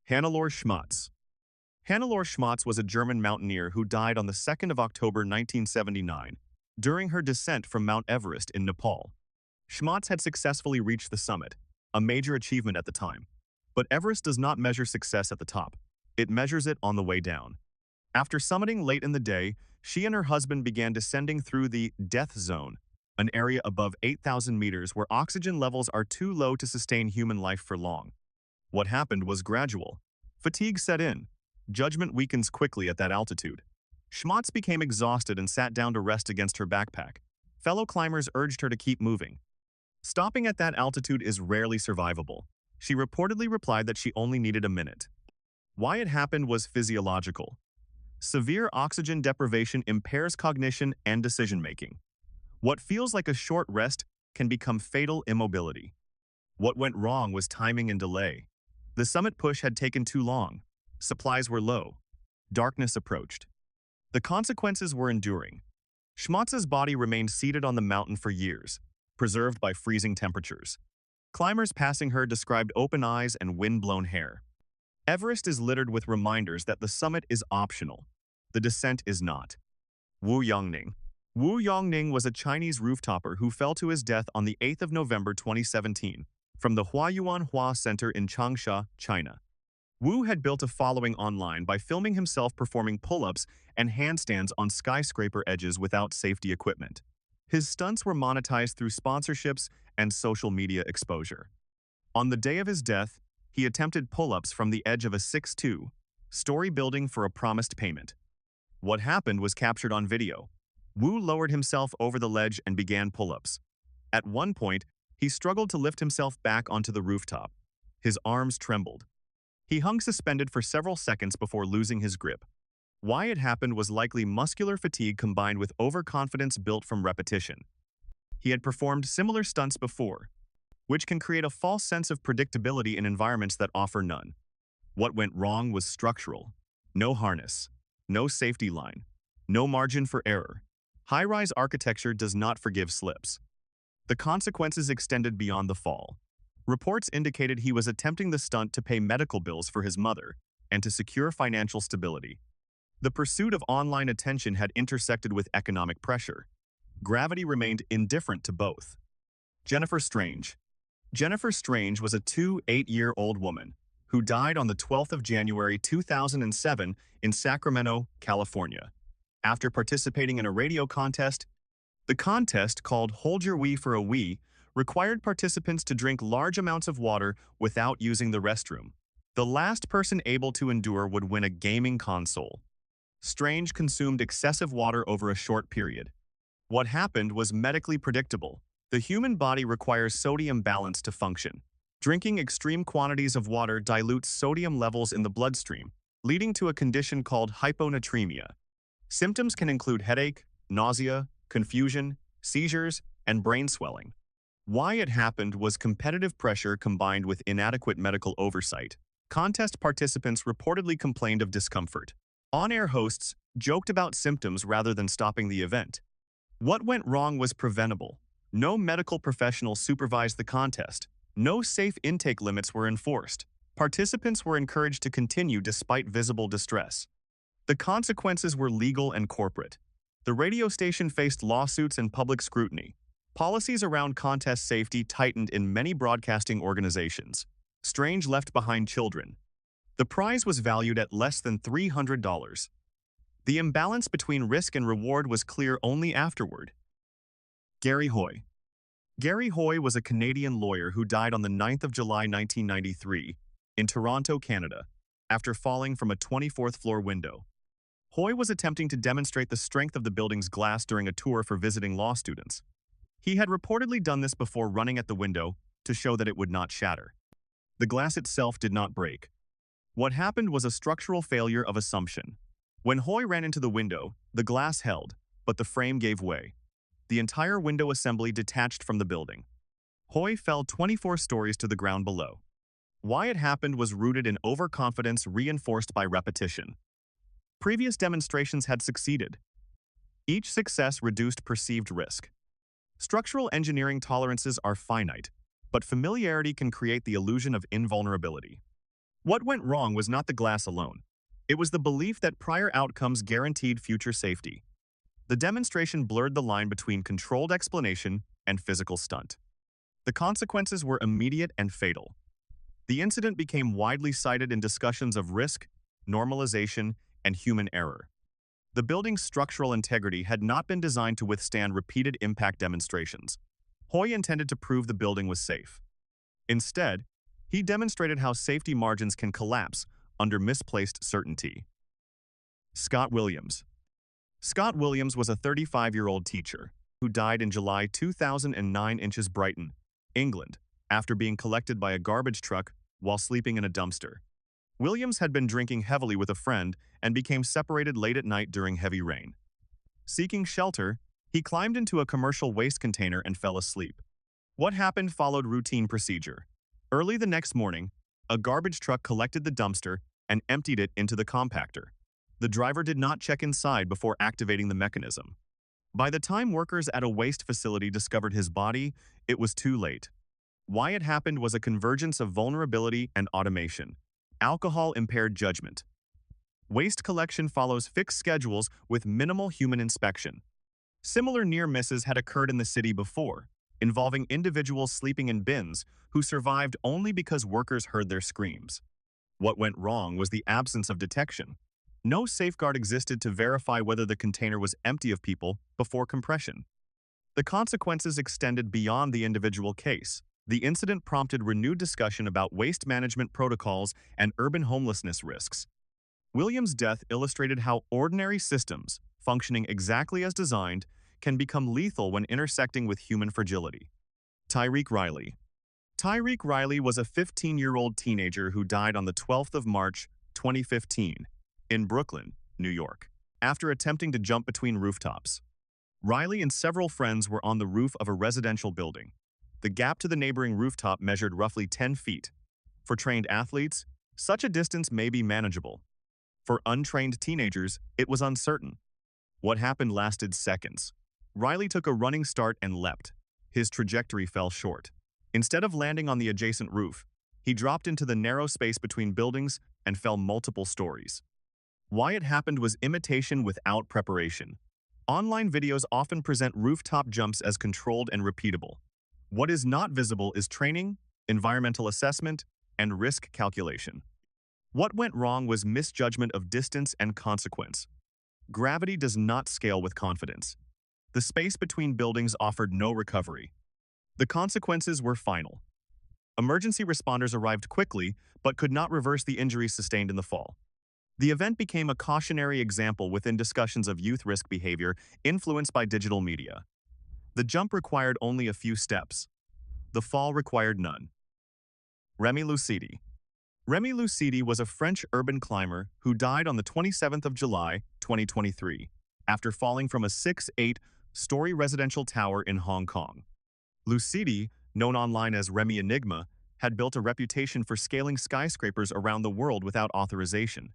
Hannelore Schmatz. Hannelore Schmatz was a German mountaineer who died on the 2nd of October 1979 during her descent from Mount Everest in Nepal. Schmatz had successfully reached the summit, a major achievement at the time. But Everest does not measure success at the top. It measures it on the way down. After summiting late in the day, she and her husband began descending through the death zone, an area above 8,000 meters where oxygen levels are too low to sustain human life for long. What happened was gradual. Fatigue set in. Judgment weakens quickly at that altitude. Schmatz became exhausted and sat down to rest against her backpack. Fellow climbers urged her to keep moving. Stopping at that altitude is rarely survivable. She reportedly replied that she only needed a minute. Why it happened was physiological. Severe oxygen deprivation impairs cognition and decision-making. What feels like a short rest can become fatal immobility. What went wrong was timing and delay. The summit push had taken too long. Supplies were low. Darkness approached. The consequences were enduring. Schmatz's body remained seated on the mountain for years, preserved by freezing temperatures. Climbers passing her described open eyes and wind-blown hair. Everest is littered with reminders that the summit is optional. The descent is not. Yongning. Yongning was a Chinese rooftopper who fell to his death on the 8th of November 2017 from the Huayuanhua Center in Changsha, China. Wu had built a following online by filming himself performing pull-ups and handstands on skyscraper edges without safety equipment. His stunts were monetized through sponsorships and social media exposure. On the day of his death, he attempted pull-ups from the edge of a 6-story building for a promised payment. What happened was captured on video. Wu lowered himself over the ledge and began pull-ups. At one point, he struggled to lift himself back onto the rooftop. His arms trembled. He hung suspended for several seconds before losing his grip. Why it happened was likely muscular fatigue combined with overconfidence built from repetition. He had performed similar stunts before, which can create a false sense of predictability in environments that offer none. What went wrong was structural. No harness, no safety line, no margin for error. High-rise architecture does not forgive slips. The consequences extended beyond the fall. Reports indicated he was attempting the stunt to pay medical bills for his mother and to secure financial stability. The pursuit of online attention had intersected with economic pressure. Gravity remained indifferent to both. Jennifer Strange. Jennifer Strange was a 28-year-old woman who died on the 12th of January 2007 in Sacramento, California, after participating in a radio contest. The contest, called Hold Your Wee for a Wee, required participants to drink large amounts of water without using the restroom. The last person able to endure would win a gaming console. Strange consumed excessive water over a short period. What happened was medically predictable. The human body requires sodium balance to function. Drinking extreme quantities of water dilutes sodium levels in the bloodstream, leading to a condition called hyponatremia. Symptoms can include headache, nausea, confusion, seizures, and brain swelling. Why it happened was competitive pressure combined with inadequate medical oversight. Contest participants reportedly complained of discomfort. On-air hosts joked about symptoms rather than stopping the event. What went wrong was preventable. No medical professional supervised the contest. No safe intake limits were enforced. Participants were encouraged to continue despite visible distress. The consequences were legal and corporate. The radio station faced lawsuits and public scrutiny. Policies around contest safety tightened in many broadcasting organizations. Strange left behind children. The prize was valued at less than $300. The imbalance between risk and reward was clear only afterward. Garry Hoy. Garry Hoy was a Canadian lawyer who died on the 9th of July 1993 in Toronto, Canada, after falling from a 24th floor window. Hoy was attempting to demonstrate the strength of the building's glass during a tour for visiting law students. He had reportedly done this before running at the window to show that it would not shatter. The glass itself did not break. What happened was a structural failure of assumption. When Hoy ran into the window, the glass held, but the frame gave way. The entire window assembly detached from the building. Hoy fell 24 stories to the ground below. Why it happened was rooted in overconfidence reinforced by repetition. Previous demonstrations had succeeded. Each success reduced perceived risk. Structural engineering tolerances are finite, but familiarity can create the illusion of invulnerability. What went wrong was not the glass alone. It was the belief that prior outcomes guaranteed future safety. The demonstration blurred the line between controlled explanation and physical stunt. The consequences were immediate and fatal. The incident became widely cited in discussions of risk, normalization, and human error. The building's structural integrity had not been designed to withstand repeated impact demonstrations. Hoy intended to prove the building was safe. Instead, he demonstrated how safety margins can collapse under misplaced certainty. Scott Williams. Scott Williams was a 35-year-old teacher who died in July 2009 in Brighton, England, after being collected by a garbage truck while sleeping in a dumpster. Williams had been drinking heavily with a friend and became separated late at night during heavy rain. Seeking shelter, he climbed into a commercial waste container and fell asleep. What happened followed routine procedure. Early the next morning, a garbage truck collected the dumpster and emptied it into the compactor. The driver did not check inside before activating the mechanism. By the time workers at a waste facility discovered his body, it was too late. Why it happened was a convergence of vulnerability and automation. Alcohol-impaired judgment. Waste collection follows fixed schedules with minimal human inspection. Similar near misses had occurred in the city before, involving individuals sleeping in bins who survived only because workers heard their screams. What went wrong was the absence of detection. No safeguard existed to verify whether the container was empty of people before compression. The consequences extended beyond the individual case. The incident prompted renewed discussion about waste management protocols and urban homelessness risks. Williams' death illustrated how ordinary systems, functioning exactly as designed, can become lethal when intersecting with human fragility. Tyreek Riley. Tyreek Riley was a 15-year-old teenager who died on the 12th of March, 2015, in Brooklyn, New York, after attempting to jump between rooftops. Riley and several friends were on the roof of a residential building. The gap to the neighboring rooftop measured roughly 10 feet. For trained athletes, such a distance may be manageable. For untrained teenagers, it was uncertain. What happened lasted seconds. Riley took a running start and leapt. His trajectory fell short. Instead of landing on the adjacent roof, he dropped into the narrow space between buildings and fell multiple stories. Why it happened was imitation without preparation. Online videos often present rooftop jumps as controlled and repeatable. What is not visible is training, environmental assessment, and risk calculation. What went wrong was misjudgment of distance and consequence. Gravity does not scale with confidence. The space between buildings offered no recovery. The consequences were final. Emergency responders arrived quickly, but could not reverse the injuries sustained in the fall. The event became a cautionary example within discussions of youth risk behavior influenced by digital media. The jump required only a few steps. The fall required none. Remi Lucidi. Remi Lucidi was a French urban climber who died on the 27th of July, 2023, after falling from a 6'8" residential tower in Hong Kong. Lucidi, known online as Remi Enigma, had built a reputation for scaling skyscrapers around the world without authorization.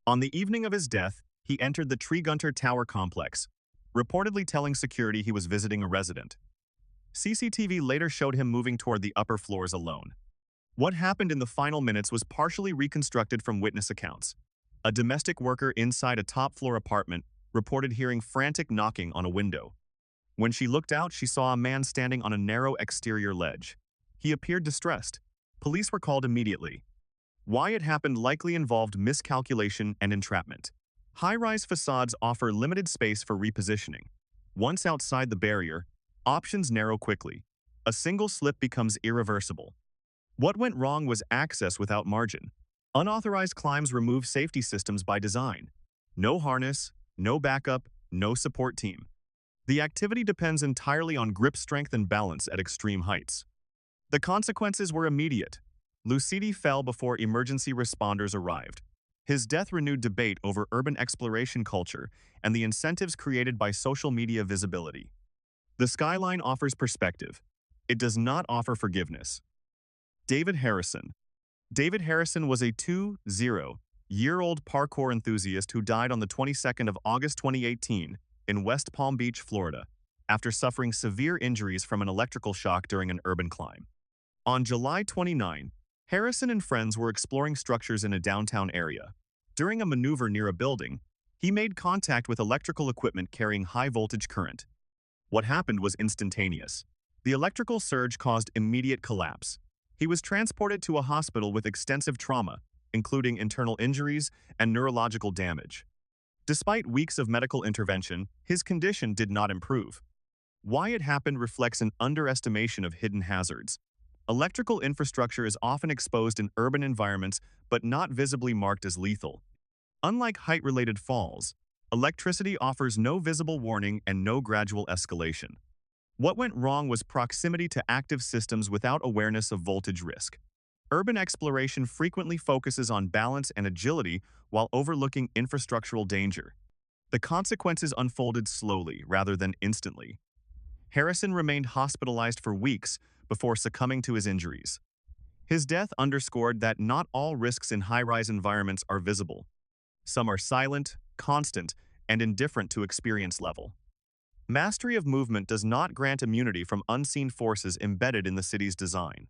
On the evening of his death, he entered the Tregunter Tower complex, reportedly telling security he was visiting a resident. CCTV later showed him moving toward the upper floors alone. What happened in the final minutes was partially reconstructed from witness accounts. A domestic worker inside a top-floor apartment reported hearing frantic knocking on a window. When she looked out, she saw a man standing on a narrow exterior ledge. He appeared distressed. Police were called immediately. Why it happened likely involved miscalculation and entrapment. High-rise facades offer limited space for repositioning. Once outside the barrier, options narrow quickly. A single slip becomes irreversible. What went wrong was access without margin. Unauthorized climbs remove safety systems by design. No harness, no backup, no support team. The activity depends entirely on grip strength and balance at extreme heights. The consequences were immediate. Lucidi fell before emergency responders arrived. His death renewed debate over urban exploration culture and the incentives created by social media visibility. The skyline offers perspective. It does not offer forgiveness. David Harrison. David Harrison was a 20-year-old parkour enthusiast who died on the 22nd of August 2018 in West Palm Beach, Florida, after suffering severe injuries from an electrical shock during an urban climb. On July 29, Harrison and friends were exploring structures in a downtown area. During a maneuver near a building, he made contact with electrical equipment carrying high-voltage current. What happened was instantaneous. The electrical surge caused immediate collapse. He was transported to a hospital with extensive trauma, including internal injuries and neurological damage. Despite weeks of medical intervention, his condition did not improve. Why it happened reflects an underestimation of hidden hazards. Electrical infrastructure is often exposed in urban environments but not visibly marked as lethal. Unlike height-related falls, electricity offers no visible warning and no gradual escalation. What went wrong was proximity to active systems without awareness of voltage risk. Urban exploration frequently focuses on balance and agility while overlooking infrastructural danger. The consequences unfolded slowly rather than instantly. Harrison remained hospitalized for weeks before succumbing to his injuries. His death underscored that not all risks in high-rise environments are visible. Some are silent, constant, and indifferent to experience level. Mastery of movement does not grant immunity from unseen forces embedded in the city's design.